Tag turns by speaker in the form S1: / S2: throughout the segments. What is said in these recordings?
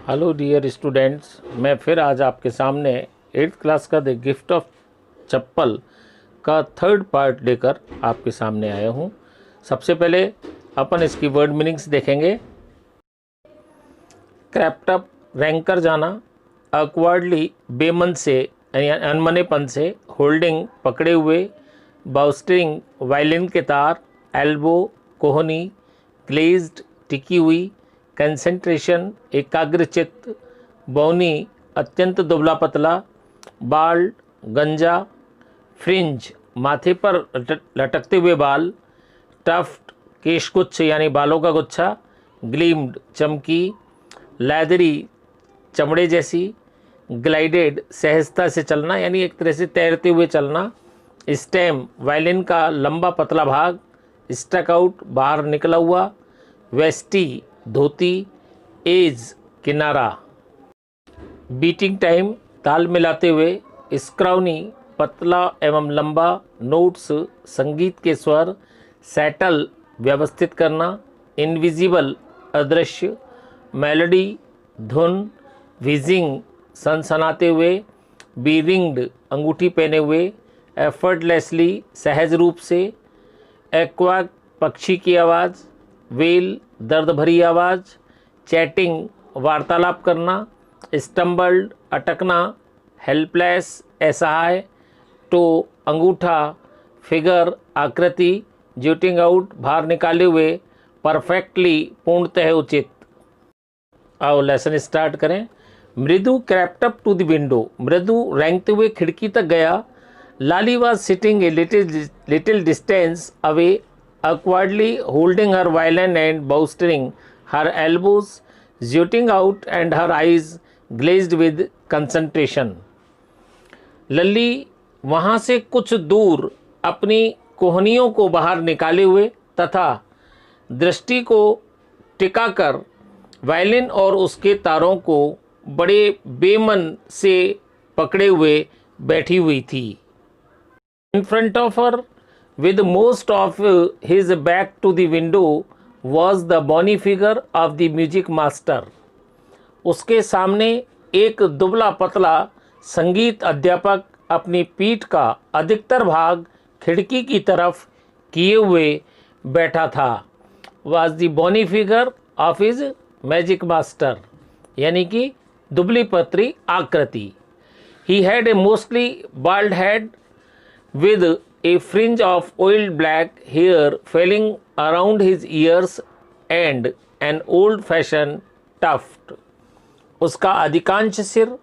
S1: Hello dear students, मैं फिर आज आपके सामने 8th क्लास का द गिफ्ट ऑफ चप्पल का थर्ड पार्ट लेकर आपके सामने आया हूँ। सबसे पहले अपन इसकी वर्ड मीनिंग्स देखेंगे। क्रैप्ट अप, रैंक कर जाना। अक्वर्डली, बेमन से यानी अनमनेपन से। होल्डिंग, पकड़े हुए। बाउस्टरिंग, वायलिन के तार। एल्बो, कोहनी। ग्लेज्ड, टिकी हुई। कंसंट्रेशन, एकाग्रचित्त। बौनी, अत्यंत दुबला पतला। बाल्ड, गंजा। फ्रिंज, माथे पर लटकते हुए बाल। टफ्ट, केशगुच्छ यानी बालों का गुच्छा। ग्लीम्ड, चमकी। लैदरी, चमड़े जैसी। ग्लाइडेड, सहजता से चलना यानी एक तरह से तैरते हुए चलना। स्टेम, वायलिन का लंबा पतला भाग। स्टक आउट, बाहर निकला हुआ। वेस्टी, धोती। एज, किनारा। बीटिंग टाइम, ताल मिलाते हुए। स्क्राउनी, पतला एवं लंबा। नोट्स, संगीत के स्वर। सेटल, व्यवस्थित करना। इनविजिबल, अदृश्य। मेलोडी, धुन। विजिंग, सनसनाते हुए। बी रिंग्ड, अंगूठी पहने हुए। एफर्टलेसली, सहज रूप से। एक्वाक, पक्षी की आवाज़। वेल, दर्द भरी आवाज़। चैटिंग, वार्तालाप करना। स्टम्बल्ड, अटकना। हेल्पलेस, असहाय। टो, अंगूठा। फिगर, आकृति। ज्यूटिंग आउट, बाहर निकाले हुए। परफेक्टली, पूर्णतः उचित। आओ लेसन स्टार्ट करें। Mridu crept up to the window, Mridu रेंगते हुए खिड़की तक गया। Lali was sitting a little distance away, awkwardly holding her violin and bowstring, her elbows jutting out and her eyes glazed with concentration. लल्ली वहाँ से कुछ दूर अपनी कोहनियों को बाहर निकाले हुए तथा दृष्टि को टिकाकर वायलिन और उसके तारों को बड़े बेमन से पकड़े हुए बैठी हुई थी। In front of her, with most of his back to the window, was the bony figure of the music master. उसके सामने एक दुबला पतला संगीत अध्यापक अपनी पीठ का अधिकतर भाग खिड़की की तरफ किए हुए बैठा था। Was the bony figure of his magic master, यानी कि दुबली पतली आकृति। He had a mostly bald head with a fringe of oiled black hair falling around his ears and an old-fashioned tuft. उसका अधिकांश सिर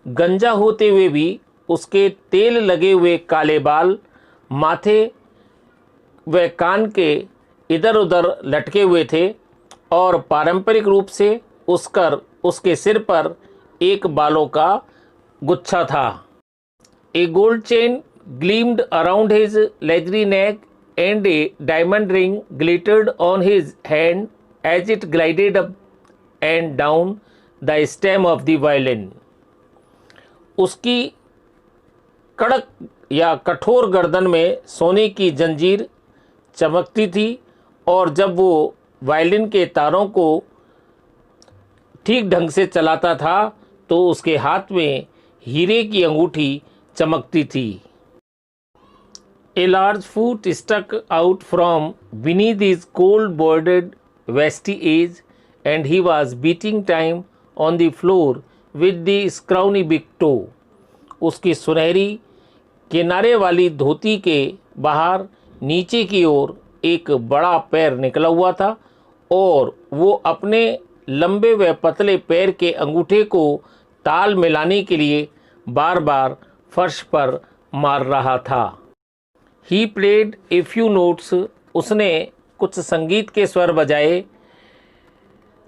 S1: गंजा होते हुए भी उसके तेल लगे हुए काले बाल माथे व कान के इधर उधर लटके हुए थे और पारंपरिक रूप से उसके सिर पर एक बालों का गुच्छा था। A gold chain gleamed around his leathery neck and a diamond ring glittered on his hand as it glided up and down the stem of the violin. उसकी कड़क या कठोर गर्दन में सोने की जंजीर चमकती थी और जब वो वायलिन के तारों को ठीक ढंग से चलाता था तो उसके हाथ में हीरे की अंगूठी चमकती थी। A large foot stuck out from beneath his gold-bordered vestige, and he was beating time on the floor with the scrawny big toe. उसकी सुनहरी किनारे वाली धोती के बाहर नीचे की ओर एक बड़ा पैर निकला हुआ था और वो अपने लंबे व पतले पैर के अंगूठे को ताल मिलाने के लिए बार बार फर्श पर मार रहा था। He played a few notes, उसने कुछ संगीत के स्वर बजाए।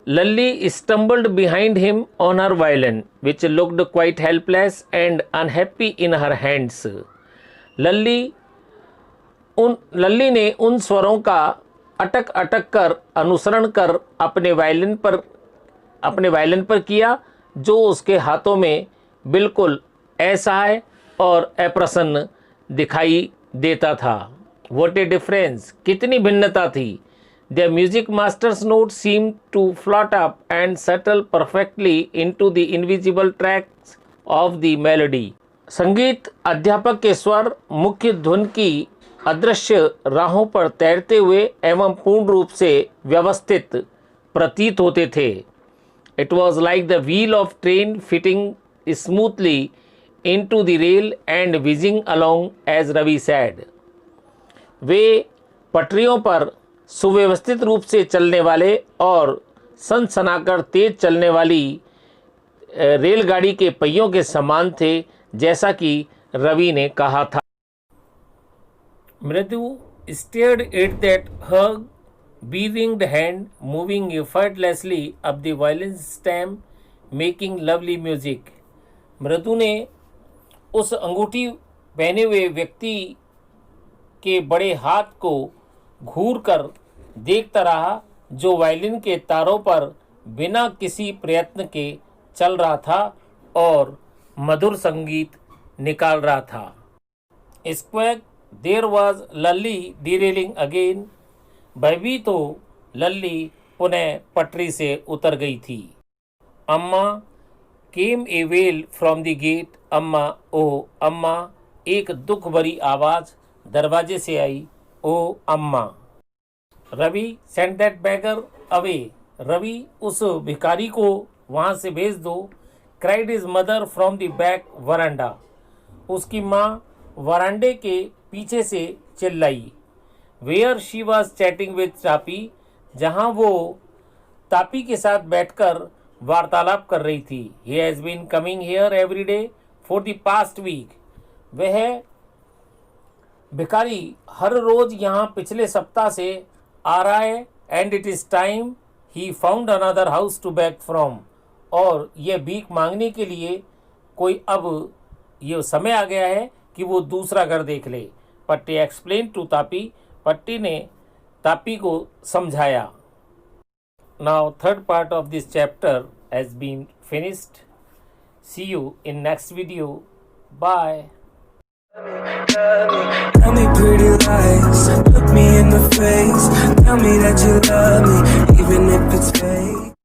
S1: लल्ली stumbled behind him on her violin, which looked quite helpless and unhappy in her hands. लल्ली ने उन स्वरों का अटक अटक कर अनुसरण कर अपने वायलिन पर किया जो उसके हाथों में बिल्कुल असहाय और अप्रसन्न दिखाई देता था। What a difference, कितनी भिन्नता थी। Their music master's notes seemed to float up and settle perfectly into the invisible tracks of the melody. संगीत अध्यापक के स्वर मुख्य धुन की अदृश्य राहों पर तैरते हुए एवं पूर्ण रूप से व्यवस्थित प्रतीत होते थे. It was like the wheel of train fitting smoothly into the rail and whizzing along, as Ravi said. वे पटरियों पर सुव्यवस्थित रूप से चलने वाले और सनसनाकर तेज चलने वाली रेलगाड़ी के पहियों के समान थे, जैसा कि रवि ने कहा था. मृदु stared at that her bee-ringed hand moving effortlessly up the violin stem, making lovely music. मृदु ने उस अंगूठी पहने हुए व्यक्ति के बड़े हाथ को घूर कर देखता रहा, जो वायलिन के तारों पर बिना किसी प्रयत्न के चल रहा था और मधुर संगीत निकाल रहा था. Squawk there was Lalli derailing again. भयभीत तो लल्ली पुनः पटरी से उतर गई थी. अम्मा केम ए वेल फ्रॉम द गेट. अम्मा, ओ अम्मा, एक दुख भरी आवाज दरवाजे से आई. ओ अम्मा. Ravi send that beggar away. Ravi, उस भिखारी को वहाँ से भेज दो. Cried his mother from the back veranda. उसकी माँ वरांडे के पीछे से चिल्लाई. Where she was chatting with Tapi. जहाँ वो तापी के साथ बैठकर वार्तालाप कर रही थी. He has been coming here every day for the past week. वह भिखारी हर रोज यहाँ पिछले सप्ताह से आ रहा है. And it is time he found another house to beg from. और यह भीख मांगने के लिए कोई अब ये समय आ गया है कि वो दूसरा घर देख ले. पट्टी एक्सप्लेन टू तापी. पट्टी ने तापी को समझाया. Now third part of this chapter has been finished. See you in next video. Bye.
S2: Tell me pretty lies, look me in the face. Tell me that you love me, even if it's fake.